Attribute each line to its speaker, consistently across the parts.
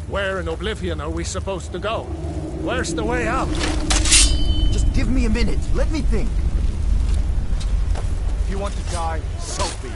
Speaker 1: Where in Oblivion are we supposed to go? Where's the way out?
Speaker 2: Just give me a minute. Let me think. If you want to die, so be it.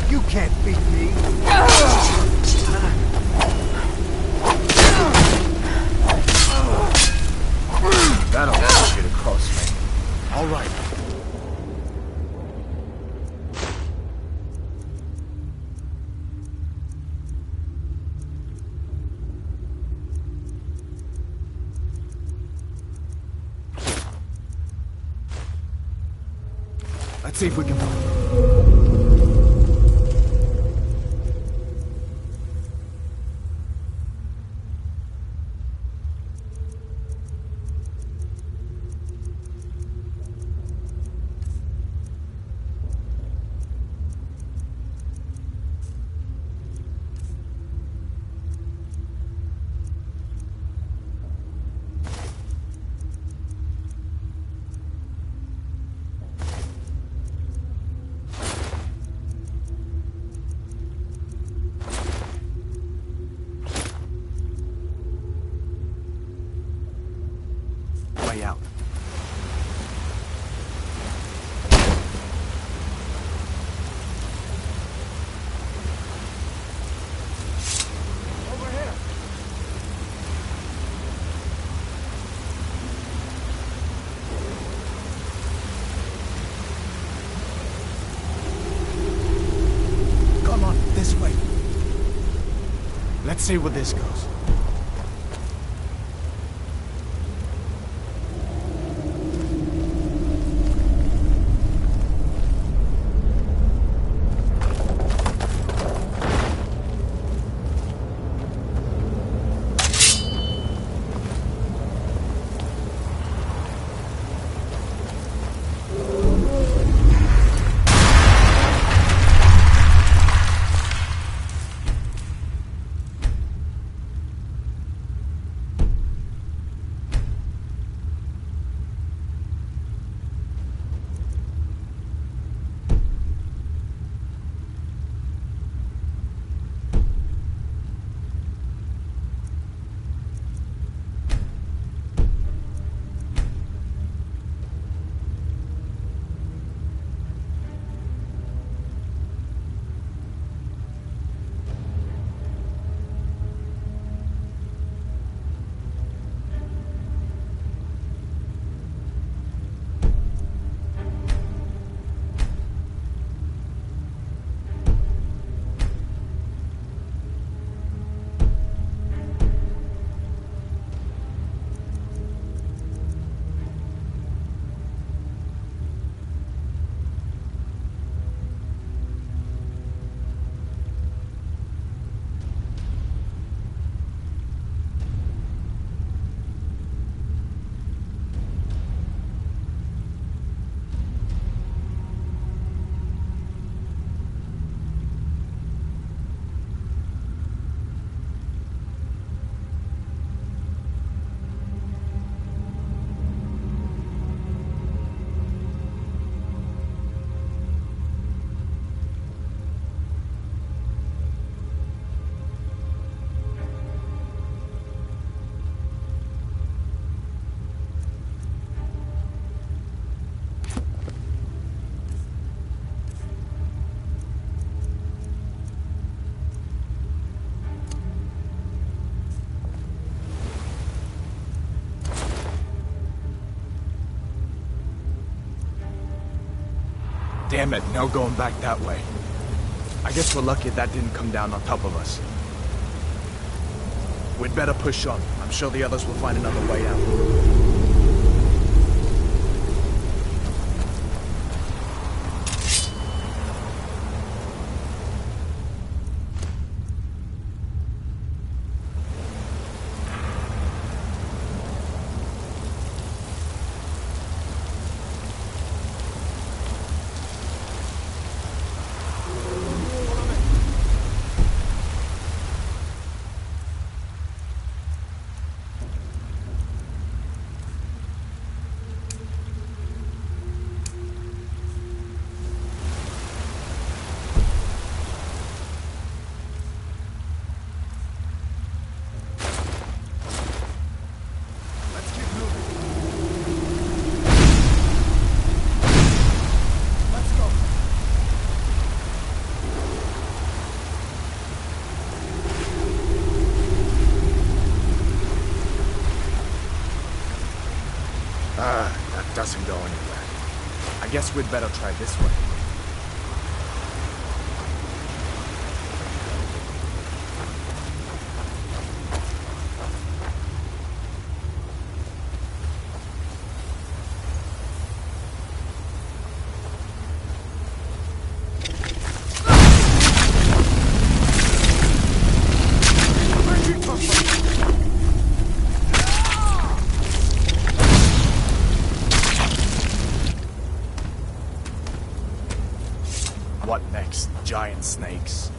Speaker 2: You can't beat me. That'll get it close, man. All right. Let's see if we can find it. Out. Over here. Come on, this way. Let's see where this goes. Damn it, no going back that way. I guess we're lucky that didn't come down on top of us. We'd better push on. I'm sure the others will find another way out. That doesn't go anywhere. I guess we'd better try this way. What next? Giant snakes?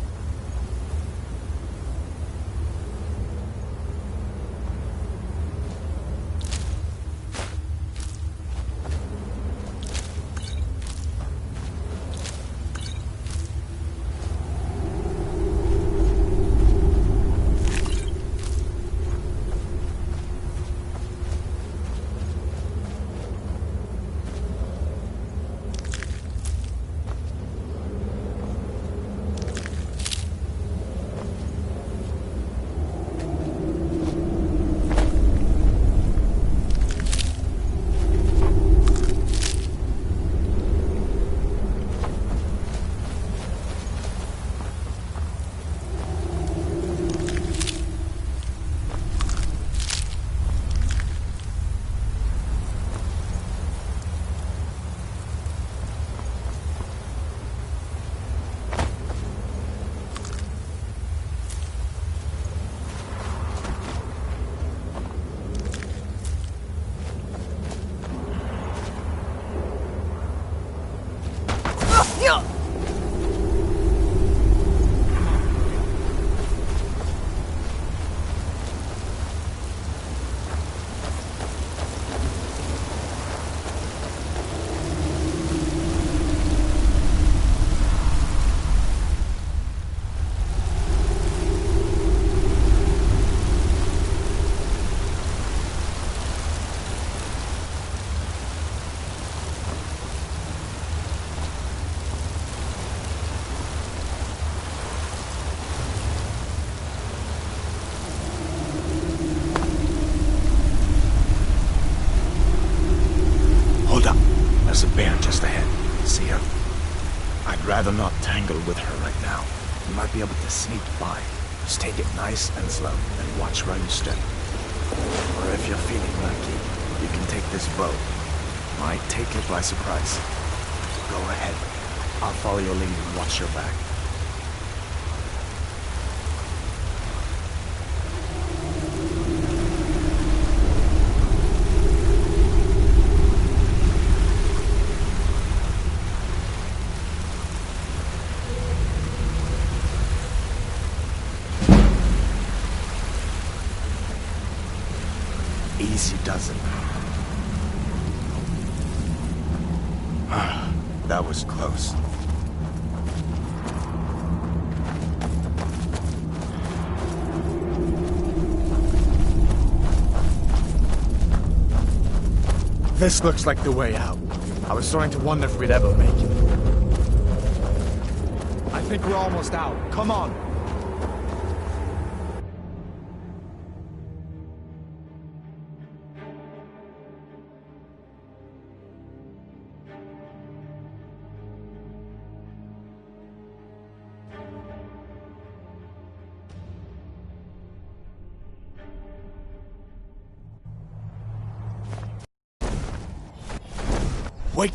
Speaker 2: There's a bear just ahead. See her? I'd rather not tangle with her right now. You might be able to sneak by. Just take it nice and slow, and watch where you step. Or if you're feeling lucky, you can take this bow. Might take it by surprise. Go ahead. I'll follow your lead and watch your back. Easy does it. That was close. This looks like the way out. I was starting to wonder if we'd ever make it. I think we're almost out. Come on. Wait!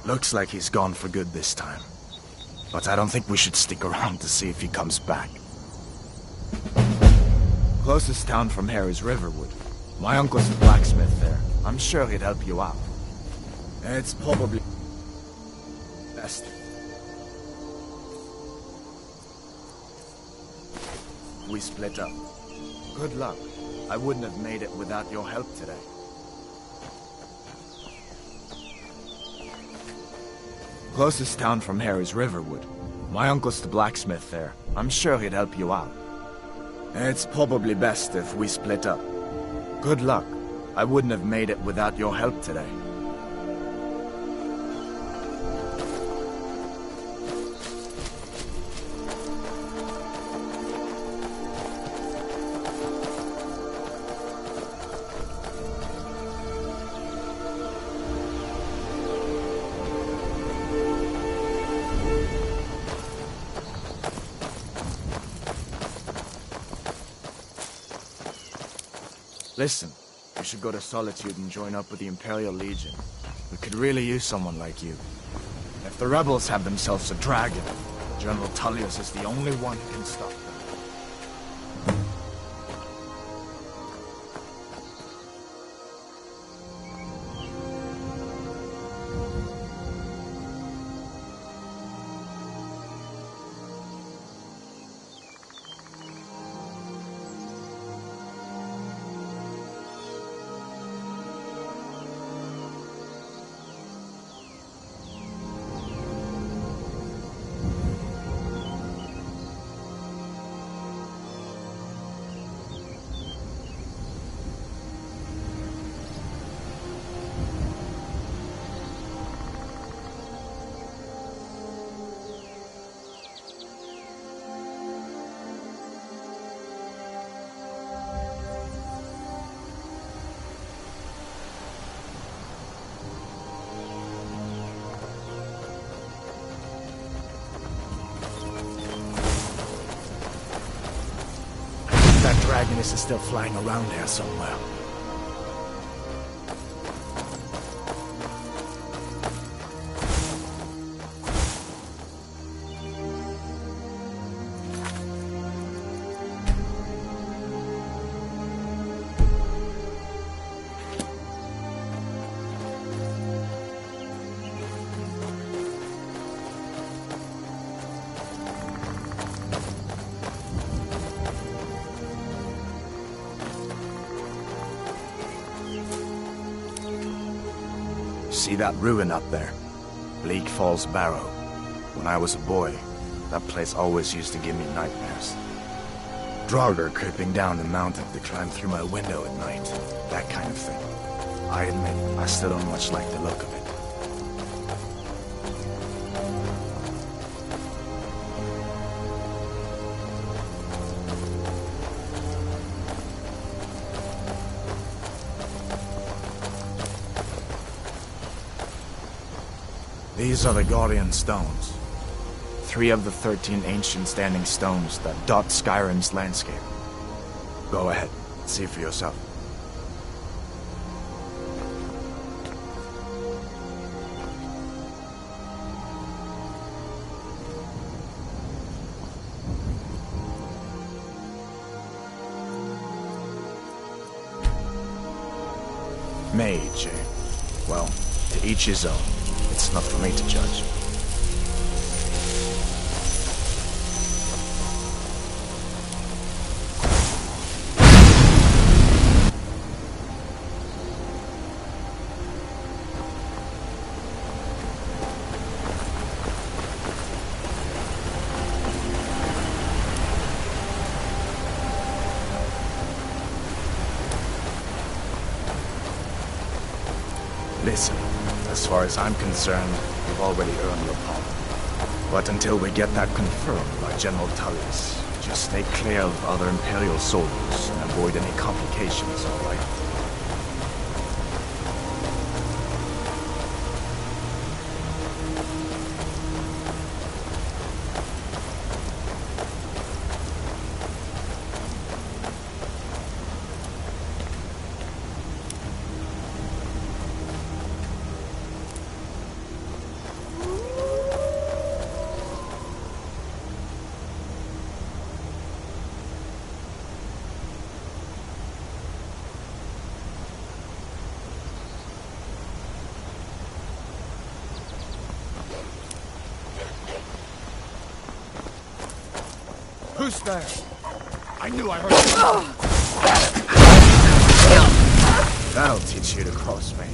Speaker 2: Looks like he's gone for good this time. But I don't think we should stick around to see if he comes back. Closest town from here is Riverwood. My uncle's a blacksmith there. I'm sure he'd help you out. It's probably best we split up. Good luck. I wouldn't have made it without your help today. Closest town from here is Riverwood. My uncle's the blacksmith there. I'm sure he'd help you out. It's probably best if we split up. Good luck. I wouldn't have made it without your help today. Listen, you should go to Solitude and join up with the Imperial Legion. We could really use someone like you. If the rebels have themselves a dragon, General Tullius is the only one who can stop them. That dragoness is still flying around here somewhere. See that ruin up there? Bleak Falls Barrow. When I was a boy, that place always used to give me nightmares. Draugr creeping down the mountain to climb through my window at night. That kind of thing. I admit, I still don't much like the look of it. These are the Guardian Stones. 3 of the 13 ancient standing stones that dot Skyrim's landscape. Go ahead, see for yourself. Mage, eh? Well, to each his own. It's not for me to judge. Listen, as far as I'm concerned, you've already earned your pardon. But until we get that confirmed by General Tullius, just stay clear of other Imperial soldiers and avoid any complications, all right? Who's there? I knew I heard you. That'll teach you to cross me.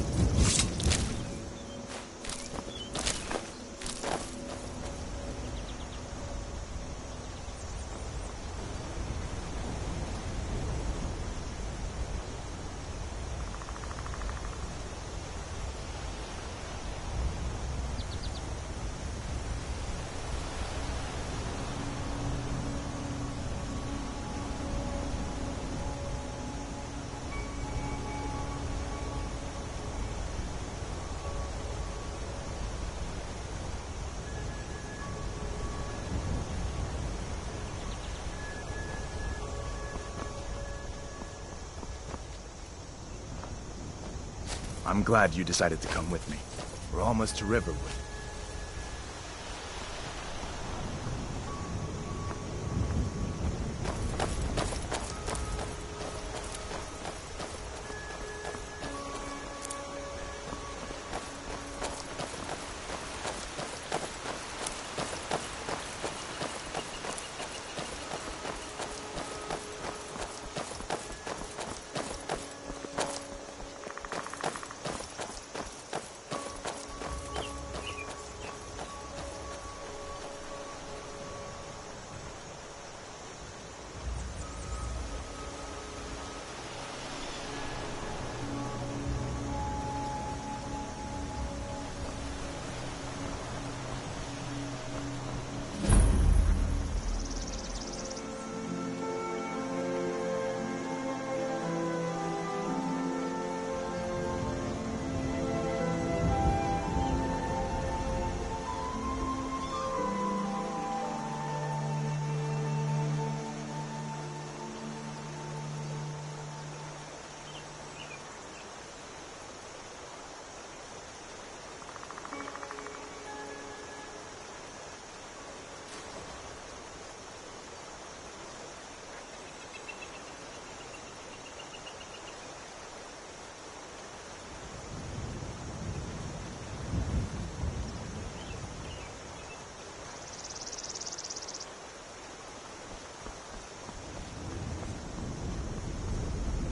Speaker 2: I'm glad you decided to come with me. We're almost to Riverwood.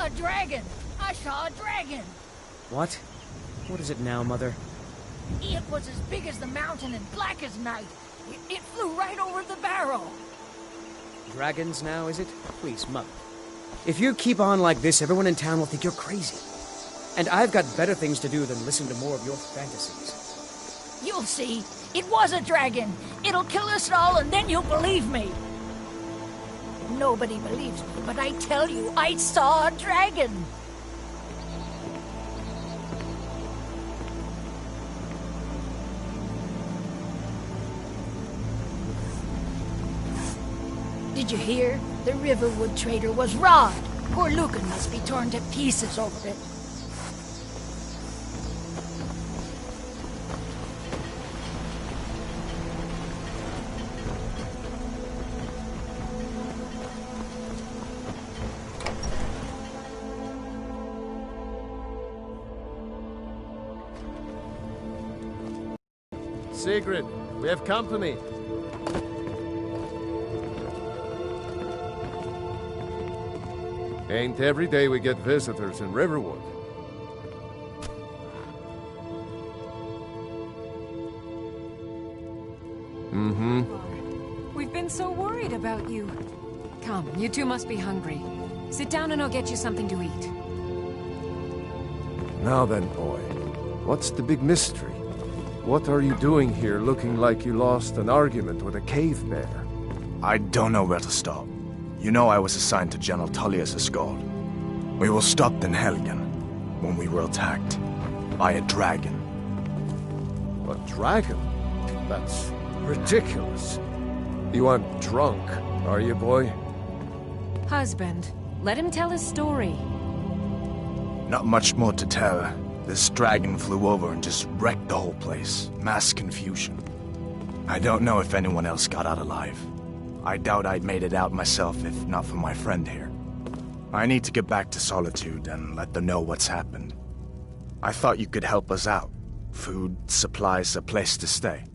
Speaker 3: A dragon! I saw a dragon!
Speaker 4: What? What is it now, Mother?
Speaker 3: It was as big as the mountain and black as night. It flew right over the barrel.
Speaker 4: Dragons now, is it? Please, Mother. If you keep on like this, everyone in town will think you're crazy. And I've got better things to do than listen to more of your fantasies.
Speaker 3: You'll see. It was a dragon. It'll kill us all and then you'll believe me. Nobody believes me, but I tell you, I saw a dragon. Did you hear? The Riverwood trader was robbed. Poor Lucan must be torn to pieces over it.
Speaker 1: Sigrid, we have company. Ain't every day we get visitors in Riverwood.
Speaker 5: We've been so worried about you. Come, you two must be hungry. Sit down and I'll get you something to eat.
Speaker 1: Now then, boy, what's the big mystery? What are you doing here looking like you lost an argument with a cave bear?
Speaker 2: I don't know where to start. You know I was assigned to General Tullius' escort. We were stopped in Helgen when we were attacked by a dragon.
Speaker 1: A dragon? That's ridiculous. You aren't drunk, are you, boy?
Speaker 5: Husband, let him tell his story.
Speaker 2: Not much more to tell. This dragon flew over and just wrecked the whole place. Mass confusion. I don't know if anyone else got out alive. I doubt I'd made it out myself if not for my friend here. I need to get back to Solitude and let them know what's happened. I thought you could help us out. Food, supplies, a place to stay.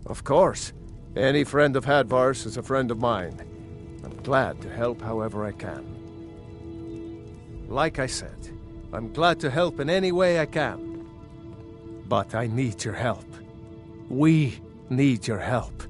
Speaker 1: Of course. Any friend of Hadvar's is a friend of mine. glad to help however I can. Like I said, I'm glad to help in any way I can. But I need your help. We need your help.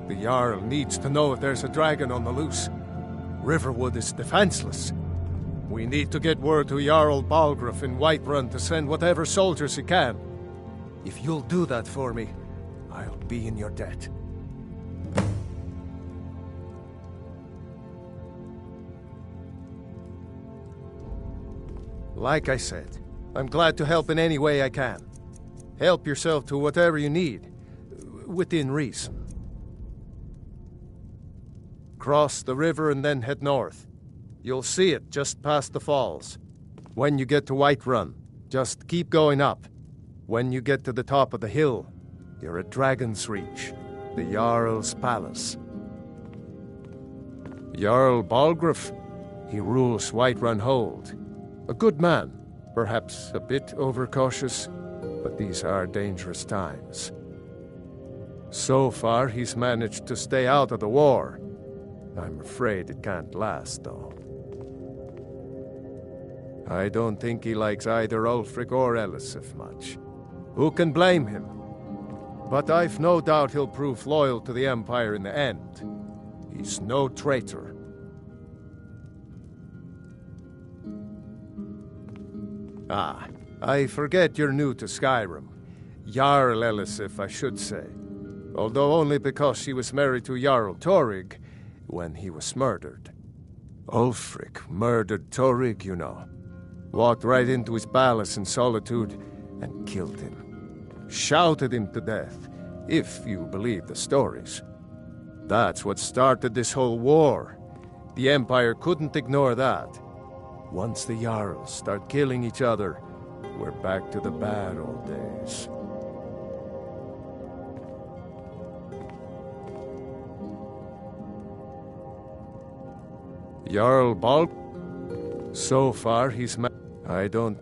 Speaker 1: The Jarl needs to know if there's a dragon on the loose. Riverwood is defenseless. We need to get word to Jarl Balgruuf in Whiterun to send whatever soldiers he can. If you'll do that for me, I'll be in your debt. Like I said, I'm glad to help in any way I can. Help yourself to whatever you need, within reason. Cross the river and then head north. You'll see it just past the falls. When you get to Whiterun, just keep going up. When you get to the top of the hill, you're at Dragon's Reach, the Jarl's palace. Jarl Balgruuf, he rules Whiterun Hold. A good man, perhaps a bit overcautious, but these are dangerous times. So far, he's managed to stay out of the war. I'm afraid it can't last, though. I don't think he likes either Ulfric or Elisif much. Who can blame him? But I've no doubt he'll prove loyal to the Empire in the end. He's no traitor. Ah, I forget you're new to Skyrim. Jarl Elisif, I should say. Although only because she was married to Jarl Torygg when he was murdered. Ulfric murdered Torygg, you know. Walked right into his palace in Solitude and killed him. Shouted him to death, if you believe the stories. That's what started this whole war. The Empire couldn't ignore that. Once the Jarls start killing each other, we're back to the bad old days. Jarl Balg? So far, he's I don't...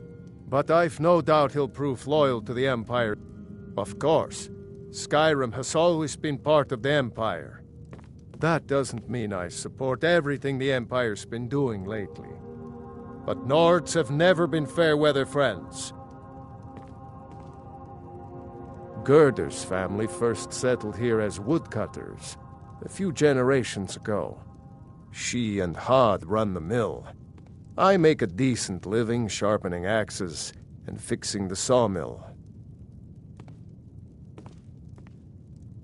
Speaker 1: But I've no doubt he'll prove loyal to the Empire. Of course. Skyrim has always been part of the Empire. That doesn't mean I support everything the Empire's been doing lately. But Nords have never been fair-weather friends. Gerder's family first settled here as woodcutters a few generations ago. She and Hod run the mill. I make a decent living sharpening axes and fixing the sawmill.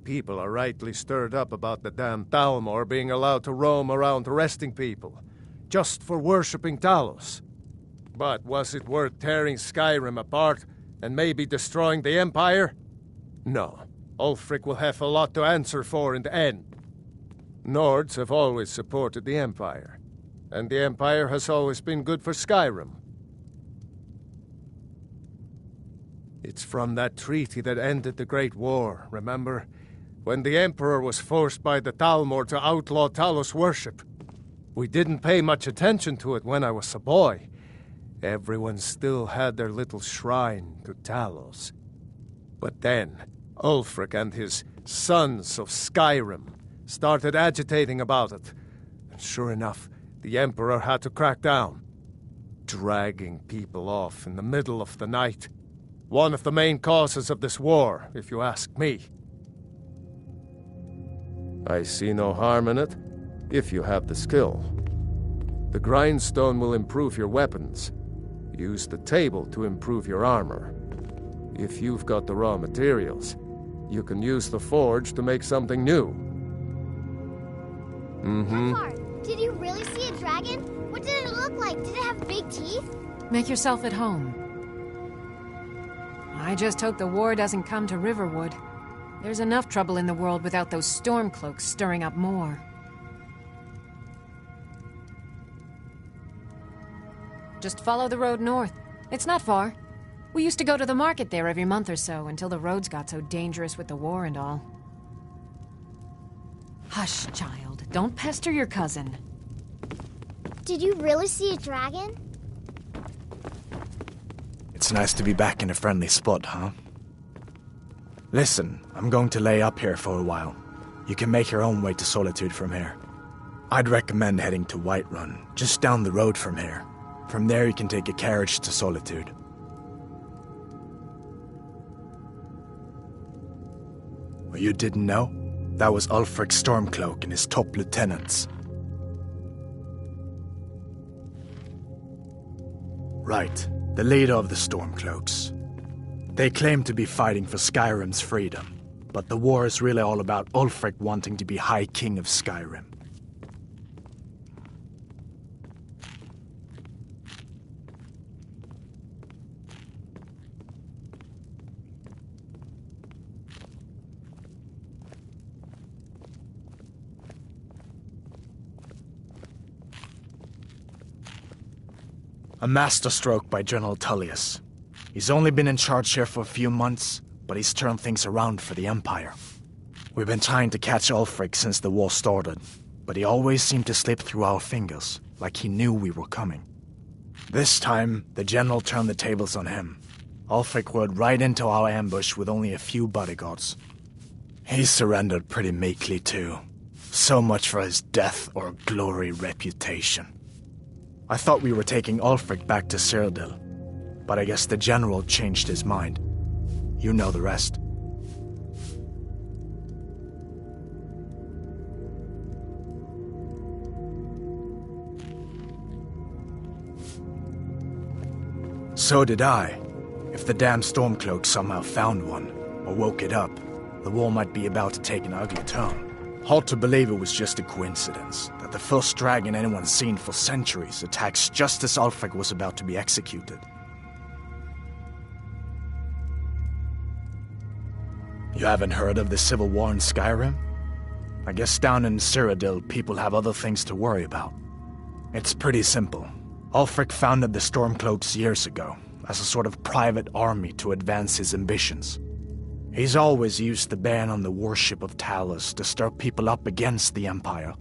Speaker 1: People are rightly stirred up about the damn Thalmor being allowed to roam around arresting people, just for worshipping Talos. But was it worth tearing Skyrim apart and maybe destroying the Empire? No. Ulfric will have a lot to answer for in the end. Nords have always supported the Empire, and the Empire has always been good for Skyrim. It's from that treaty that ended the Great War, remember? When the Emperor was forced by the Thalmor to outlaw Talos worship. We didn't pay much attention to it when I was a boy. Everyone still had their little shrine to Talos. But then, Ulfric and his Sons of Skyrim started agitating about it. And sure enough, the Emperor had to crack down. Dragging people off in the middle of the night. One of the main causes of this war, if you ask me. I see no harm in it, if you have the skill. The grindstone will improve your weapons. Use the table to improve your armor. If you've got the raw materials, you can use the forge to make something new.
Speaker 6: Did you really see a dragon? What did it look like? Did it have big teeth?
Speaker 5: Make yourself at home. I just hope the war doesn't come to Riverwood. There's enough trouble in the world without those stormcloaks stirring up more. Just follow the road north. It's not far. We used to go to the market there every month or so until the roads got so dangerous with the war and all. Hush, child. Don't pester your cousin.
Speaker 6: Did you really see a dragon?
Speaker 2: It's nice to be back in a friendly spot, huh? Listen, I'm going to lay up here for a while. You can make your own way to Solitude from here. I'd recommend heading to Whiterun, just down the road from here. From there you can take a carriage to Solitude. Well, you didn't know? That was Ulfric Stormcloak and his top lieutenants. Right, the leader of the Stormcloaks. They claim to be fighting for Skyrim's freedom, but the war is really all about Ulfric wanting to be High King of Skyrim. A masterstroke by General Tullius. He's only been in charge here for a few months, but he's turned things around for the Empire. We've been trying to catch Ulfric since the war started, but he always seemed to slip through our fingers, like he knew we were coming. This time, the General turned the tables on him. Ulfric rode right into our ambush with only a few bodyguards. He surrendered pretty meekly too. So much for his death or glory reputation. I thought we were taking Ulfric back to Cyrodiil, but I guess the General changed his mind. You know the rest. So did I. If the damn Stormcloak somehow found one, or woke it up, the war might be about to take an ugly turn. Hard to believe it was just a coincidence, that the first dragon anyone's seen for centuries attacks just as Ulfric was about to be executed. You haven't heard of the civil war in Skyrim? I guess down in Cyrodiil people have other things to worry about. It's pretty simple. Ulfric founded the Stormcloaks years ago, as a sort of private army to advance his ambitions. He's always used the ban on the worship of Talos to stir people up against the Empire.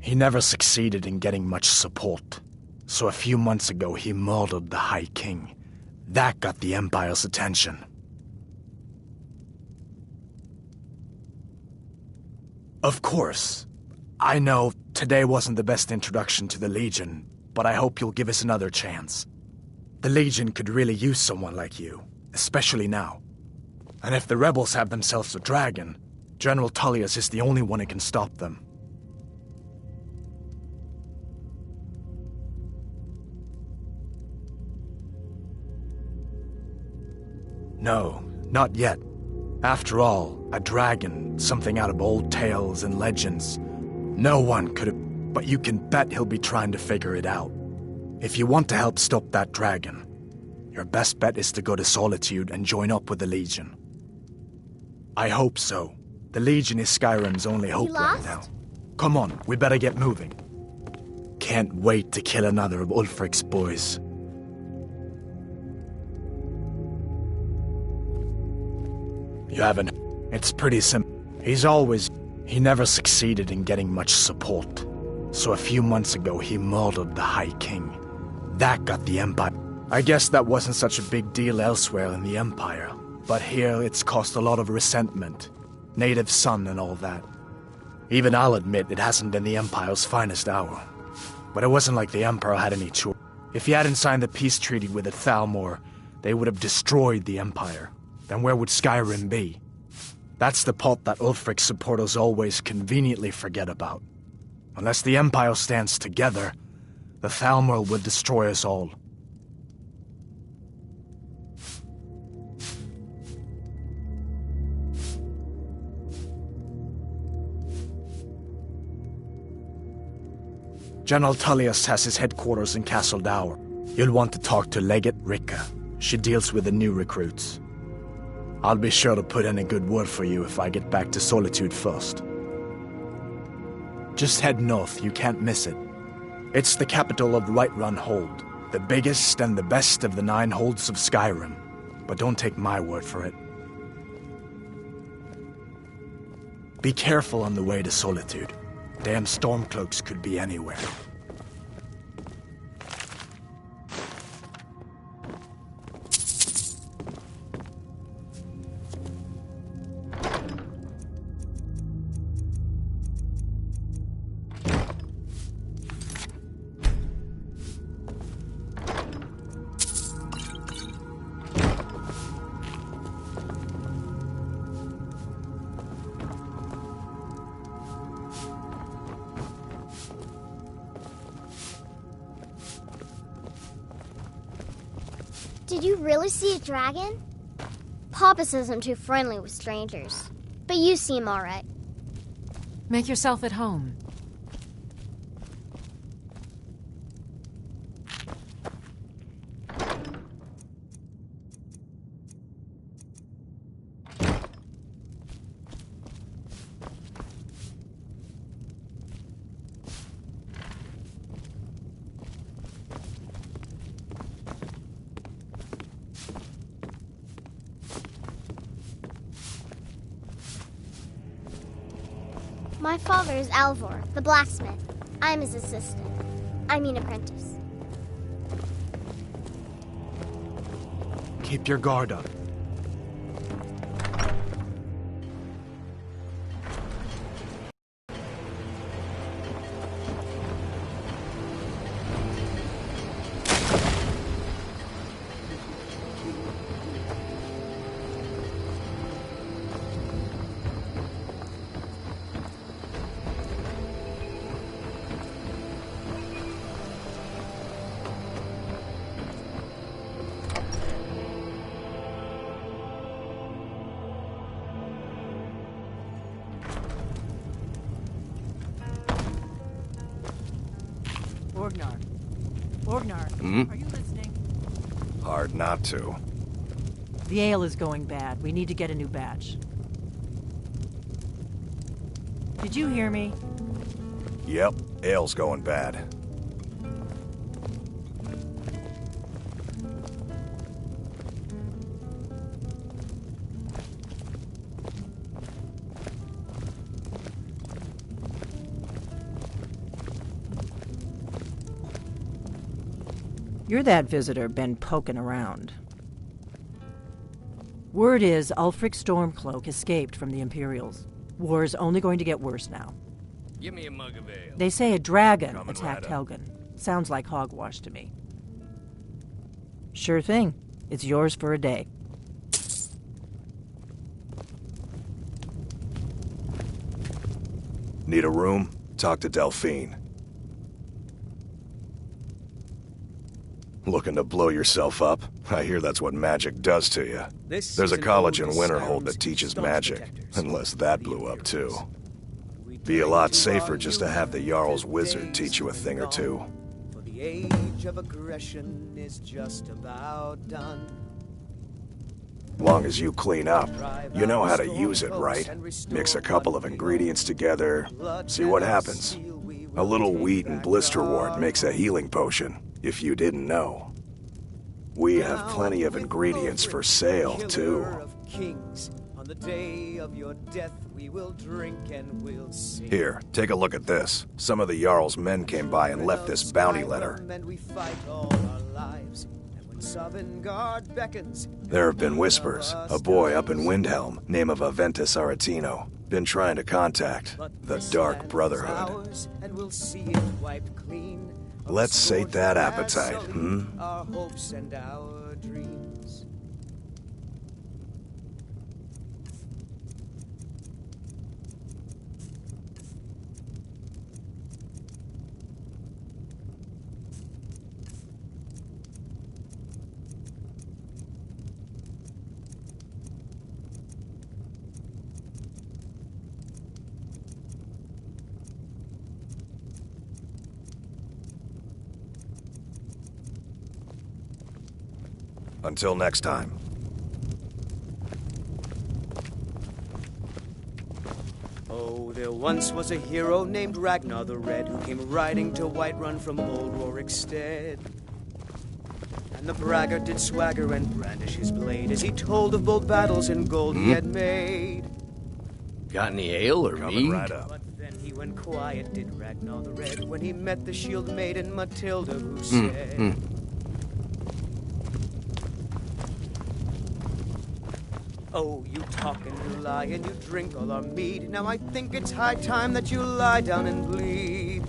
Speaker 2: He never succeeded in getting much support, so a few months ago he murdered the High King. That got the Empire's attention. Of course, I know today wasn't the best introduction to the Legion, but I hope you'll give us another chance. The Legion could really use someone like you, especially now. And if the rebels have themselves a dragon, General Tullius is the only one who can stop them. No, not yet. After all, a dragon, something out of old tales and legends. No one could have, but you can bet he'll be trying to figure it out. If you want to help stop that dragon, your best bet is to go to Solitude and join up with the Legion. I hope so. The Legion is Skyrim's only hope right now. Come on, we better get moving. Can't wait to kill another of Ulfric's boys. You haven't. It's pretty simple. He never succeeded in getting much support. So a few months ago he murdered the High King. That got the Empire. I guess that wasn't such a big deal elsewhere in the Empire. But here, it's caused a lot of resentment. Native son and all that. Even I'll admit it hasn't been the Empire's finest hour. But it wasn't like the Emperor had any choice. If he hadn't signed the peace treaty with the Thalmor, they would have destroyed the Empire. Then where would Skyrim be? That's the part that Ulfric's supporters always conveniently forget about. Unless the Empire stands together, the Thalmor would destroy us all. General Tullius has his headquarters in Castle Dower. You'll want to talk to Legate Ricka. She deals with the new recruits. I'll be sure to put in a good word for you if I get back to Solitude first. Just head north, you can't miss it. It's the capital of Whiterun Hold, the biggest and the best of the 9 holds of Skyrim. But don't take my word for it. Be careful on the way to Solitude. Damn Stormcloaks could be anywhere.
Speaker 6: Did you really see a dragon? Papa says I'm too friendly with strangers. But you seem alright.
Speaker 5: Make yourself at home.
Speaker 6: My father is Alvor, the blacksmith. I'm his assistant. I mean apprentice.
Speaker 2: Keep your guard up.
Speaker 7: Orgnar, are you listening?
Speaker 8: Hard not to.
Speaker 7: The ale is going bad. We need to get a new batch. Did you hear me?
Speaker 8: Yep, ale's going bad.
Speaker 7: You're that visitor been poking around. Word is Ulfric Stormcloak escaped from the Imperials. War's only going to get worse now.
Speaker 9: Give me a mug of ale.
Speaker 7: They say a dragon
Speaker 8: Coming
Speaker 7: attacked
Speaker 8: right up.
Speaker 7: Helgen. Sounds like hogwash to me. Sure thing. It's yours for a day.
Speaker 8: Need a room? Talk to Delphine. Looking to blow yourself up? I hear that's what magic does to you.
Speaker 4: This
Speaker 8: There's
Speaker 4: is
Speaker 8: a
Speaker 4: an
Speaker 8: college
Speaker 4: ode
Speaker 8: in
Speaker 4: to
Speaker 8: Winterhold
Speaker 4: sounds
Speaker 8: that teaches
Speaker 4: and
Speaker 8: magic,
Speaker 4: detectors.
Speaker 8: unless that blew up too. Be a lot safer just to have the Jarl's wizard teach you a thing or two.
Speaker 4: For the age of aggression is just about done.
Speaker 8: Long as you clean up, you know how to use it, right? Mix a couple of ingredients together, see what happens. A little wheat and blisterwort makes a healing potion, if you didn't know. We have plenty of ingredients for sale, too.
Speaker 4: On the day of your death, we will drink and we'll sing.
Speaker 8: Here, take a look at this. Some of the Jarl's men came by and left this bounty letter.
Speaker 4: And we fight all our lives. And when Sovngarde beckons,
Speaker 8: There have been whispers. A boy up in Windhelm, name of Aventus Aretino, been trying to contact the Dark Brotherhood.
Speaker 4: ours, and we'll see it wiped clean.
Speaker 8: Let's sate that appetite, hmm?
Speaker 4: Our hopes and our dreams.
Speaker 8: Until next time.
Speaker 4: Oh, there once was a hero named Ragnar the Red who came riding to Whiterun from old Rorikstead. And the braggart did swagger and brandish his blade as he told of bold battles and gold he had made.
Speaker 9: Got any ale or
Speaker 8: Coming
Speaker 9: mead?
Speaker 8: right up.
Speaker 4: But then he went quiet, did Ragnar the Red, when he met the shield maiden Matilda, who said, Oh, you talk and you lie and you drink all our mead. Now I think it's high time that you lie down and bleed.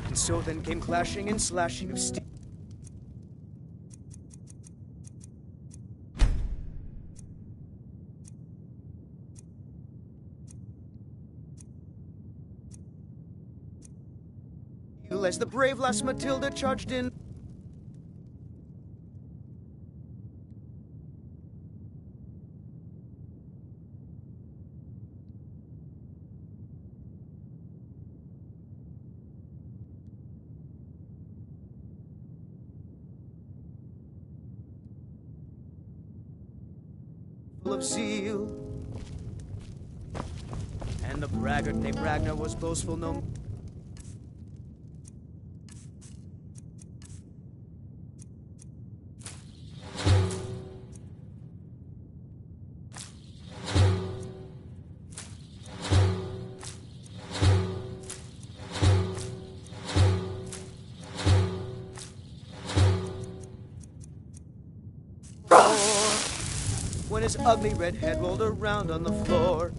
Speaker 4: And so then came clashing and slashing of steel. As the brave lass Matilda charged in. Full of zeal. And the braggart named Ragnar was boastful no. When his ugly red head rolled around on the floor.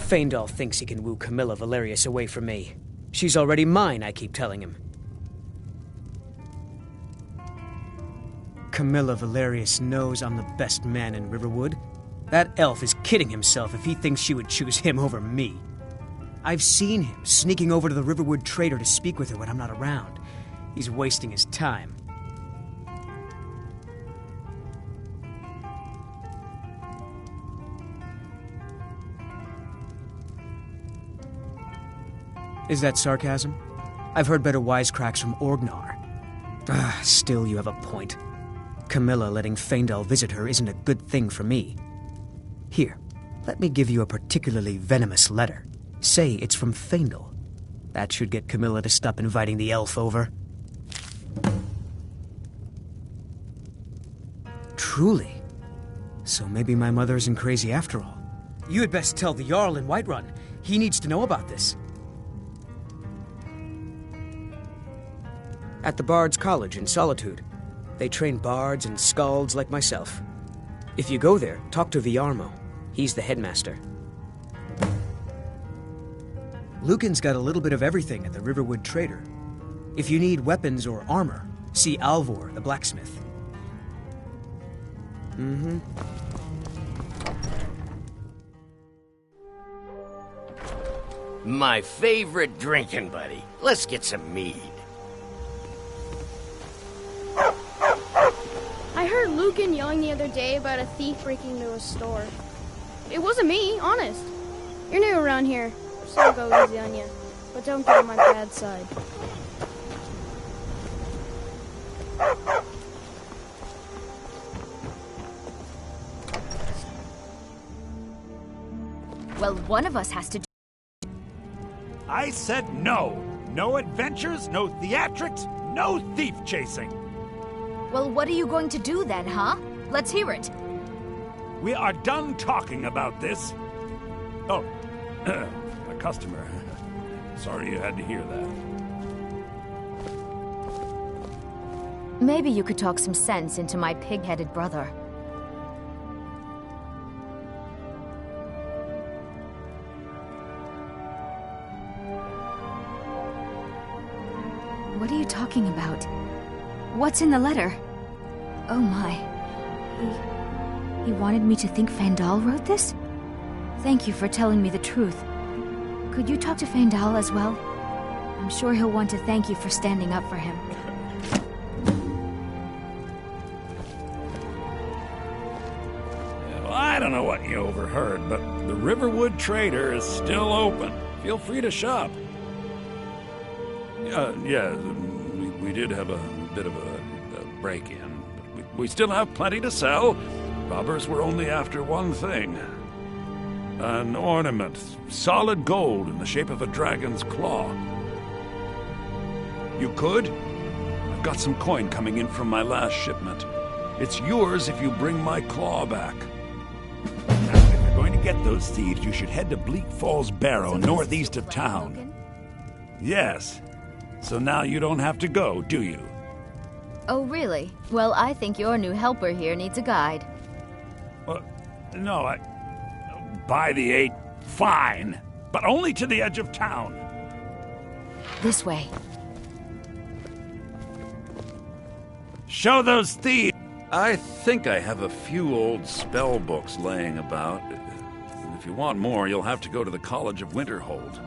Speaker 4: Faendal thinks he can woo Camilla Valerius away from me. She's already mine, I keep telling him. Camilla Valerius knows I'm the best man in Riverwood. That elf is kidding himself if he thinks she would choose him over me. I've seen him sneaking over to the Riverwood trader to speak with her when I'm not around. He's wasting his time. Is that sarcasm? I've heard better wisecracks from Orgnar. Still, you have a point. Camilla letting Faendal visit her isn't a good thing for me. Here, let me give you a particularly venomous letter. Say it's from Faendal. That should get Camilla to stop inviting the elf over. Truly? So maybe my mother isn't crazy after all. You had best tell the Jarl in Whiterun. He needs to know about this. At the Bard's College in Solitude. They train bards and skalds like myself. If you go there, talk to Viarmo. He's the headmaster. Lucan's got a little bit of everything at the Riverwood Trader. If you need weapons or armor, see Alvor, the blacksmith.
Speaker 9: My favorite drinking buddy. Let's get some mead.
Speaker 10: I heard Lucan yelling the other day about a thief breaking into a store. It wasn't me, honest. You're new around here, so I'll go easy on you. But don't get on my bad side.
Speaker 11: Well, one of us has to do.
Speaker 12: I said no. No adventures, no theatrics, no thief chasing.
Speaker 11: Well, what are you going to do then, huh? Let's hear it.
Speaker 12: We are done talking about this. Oh, a customer. Sorry you had to hear that.
Speaker 11: Maybe you could talk some sense into my pig-headed brother. What are you talking about? What's in the letter? Oh my. He wanted me to think Fandal wrote this? Thank you for telling me the truth. Could you talk to Fandal as well? I'm sure he'll want to thank you for standing up for him.
Speaker 12: Well, I don't know what you overheard, but the Riverwood Trader is still open. Feel free to shop. Yeah, we did have a bit of a break-in, but we still have plenty to sell. Robbers were only after one thing. An ornament, solid gold in the shape of a dragon's claw. You could? I've got some coin coming in from my last shipment. It's yours if you bring my claw back. Now, if you're going to get those thieves, you should head to Bleak Falls Barrow, northeast of town. Yes. So now you don't have to go, do you?
Speaker 11: Oh, really? Well, I think your new helper here needs a guide.
Speaker 12: No, By the 8, fine. But only to the edge of town.
Speaker 11: This way.
Speaker 12: Show those thieves! I think I have a few old spell books laying about. And if you want more, you'll have to go to the College of Winterhold.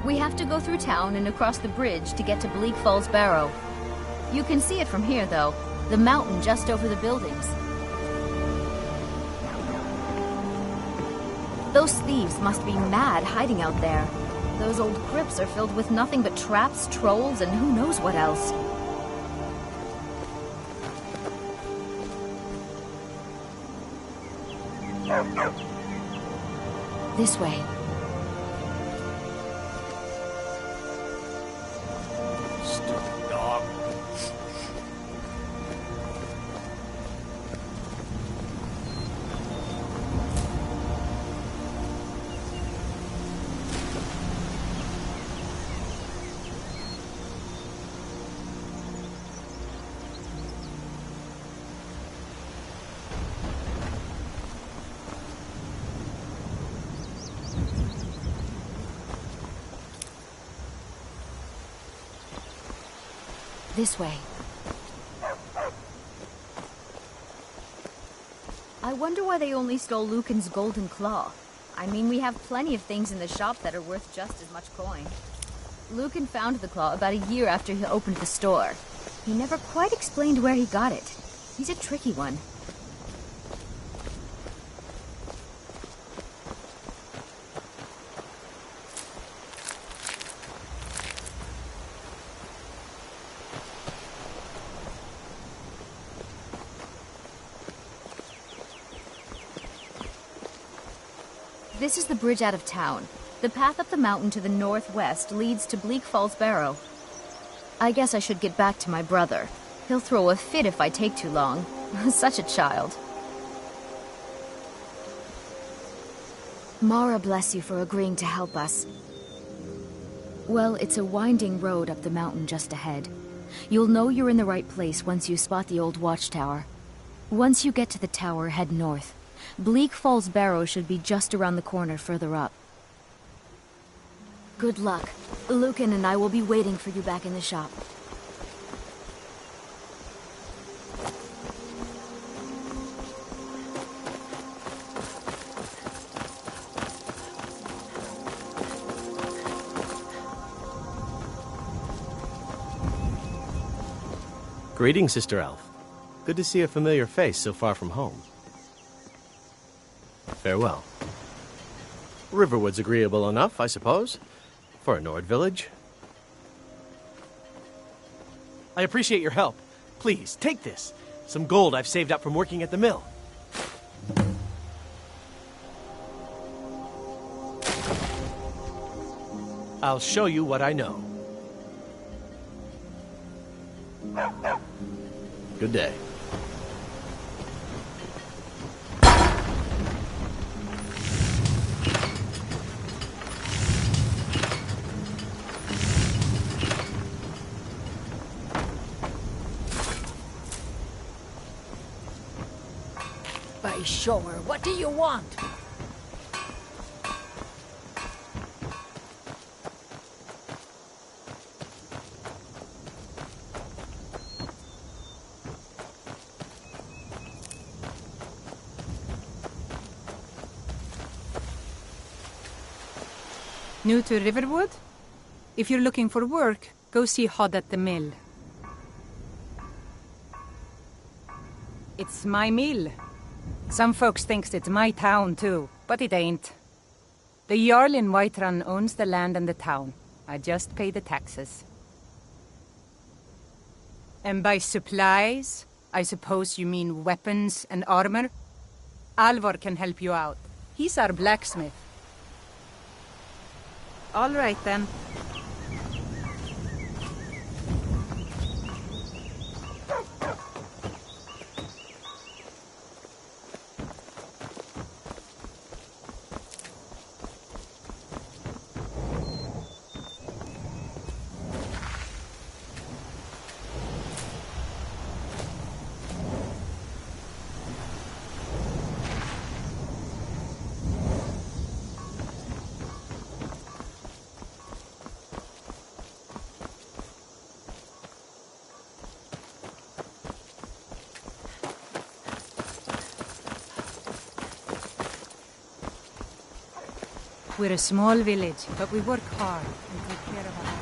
Speaker 11: We have to go through town and across the bridge to get to Bleak Falls Barrow. You can see it from here, though. The mountain just over the buildings. Those thieves must be mad hiding out there. Those old crypts are filled with nothing but traps, trolls, and who knows what else. This way.
Speaker 12: Stupid dog.
Speaker 11: This way. I wonder why they only stole Lucan's golden claw. I mean, we have plenty of things in the shop that are worth just as much coin. Lucan found the claw about a year after he opened the store. He never quite explained where he got it. He's a tricky one. This is the bridge out of town. The path up the mountain to the northwest leads to Bleak Falls Barrow. I guess I should get back to my brother. He'll throw a fit if I take too long. Such a child. Mara bless you for agreeing to help us. Well, it's a winding road up the mountain just ahead. You'll know you're in the right place once you spot the old watchtower. Once you get to the tower, head north. Bleak Falls Barrow should be just around the corner further up. Good luck. Lucan and I will be waiting for you back in the shop.
Speaker 13: Greetings, Sister Elf. Good to see a familiar face so far from home. Farewell. Riverwood's agreeable enough, I suppose, for a Nord village.
Speaker 14: I appreciate your help. Please, take this. Some gold I've saved up from working at the mill. I'll show you what I know.
Speaker 13: Good day.
Speaker 3: By sure, what do you want?
Speaker 15: New to Riverwood? If you're looking for work, go see Hod at the mill. It's my mill. Some folks thinks it's my town too, but it ain't. The Jarl in Whiterun owns the land and the town. I just pay the taxes. And by supplies, I suppose you mean weapons and armor? Alvor can help you out. He's our blacksmith. All right, then. We're a small village, but we work hard and take care of our own.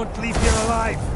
Speaker 12: don't leave here alive.